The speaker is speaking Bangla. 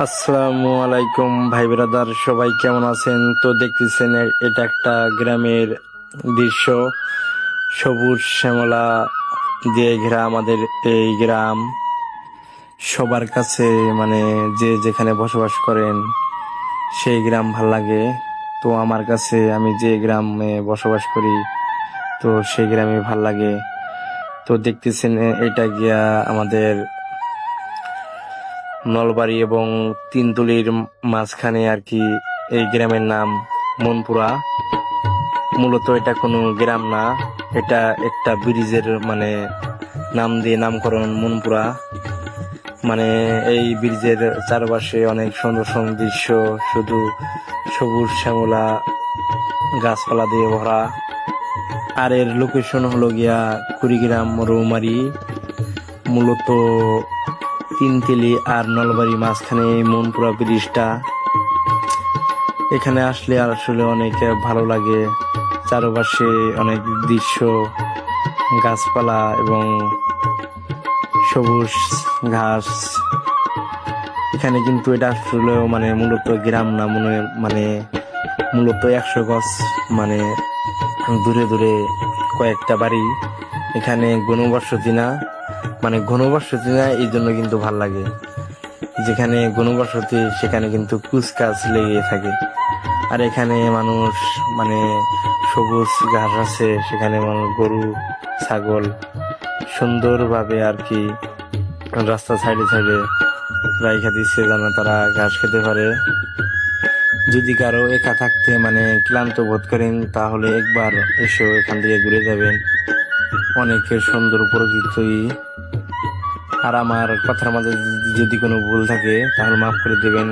আসসালামু আলাইকুম ভাই ব্রাদার, সবাই কেমন আছেন? তো দেখতেছেন এটা একটা গ্রামের দৃশ্য। সবুজ শ্যামলা দিয়ে ঘেরা আমাদের এই গ্রাম। সবার কাছে মানে যে যেখানে বসবাস করেন সেই গ্রাম ভাল লাগে। তো আমার কাছে আমি যে গ্রামে বসবাস করি তো সেই গ্রামে ভাল লাগে। তো দেখতেছেন এটা গিয়া আমাদের নলবাড়ি এবং তিনতুলির মাঝখানে আর কি। এই গ্রামের নাম মনপুরা। মূলত এটা কোনো গ্রাম না, এটা একটা ব্রিজের মানে নাম দিয়ে নামকরণ মনপুরা। মানে এই ব্রিজের চারপাশে অনেক সুন্দর সুন্দর দৃশ্য, শুধু সবুজ শ্যামলা গাছপালা দিয়ে ভরা। আর এর লোকেশন হলো গিয়া কুড়িগ্রাম রৌমারী। মূলত তিনতেলি আর নলবাড়ি মাঝখানে এই মনপুরা ব্রিজটা। এখানে আসলে আসলে অনেক ভালো লাগে। চারপাশে অনেক দৃশ্য, গাছপালা এবং সবুজ ঘাস। এখানে কিন্তু এটা আসলে মানে মূলত গ্রাম না, মানে মূলত 100 গজ মানে দূরে দূরে কয়েকটা বাড়ি। এখানে ঘনবসতি না, মানে ঘনবসতি না, এই জন্য কিন্তু ভাল লাগে। যেখানে ঘনবসতি সেখানে কিন্তু কুচকাচ লেগে থাকে। আর এখানে মানুষ মানে সবুজ ঘাস আছে, সেখানে মানুষ গরু ছাগল সুন্দরভাবে আর কি রাস্তা সাইডে সাইডে রাইখা দিচ্ছে যেন তারা ঘাস খেতে পারে। যদি কারো একা থাকতে মানে ক্লান্ত বোধ করেন তাহলে একবার এসেও এখান থেকে ঘুরে যাবেন। অনেক সুন্দর প্রকৃতি। আর আমার কথার মাঝে যদি কোনো ভুল থাকে তাহলে মাফ করে দেবেন।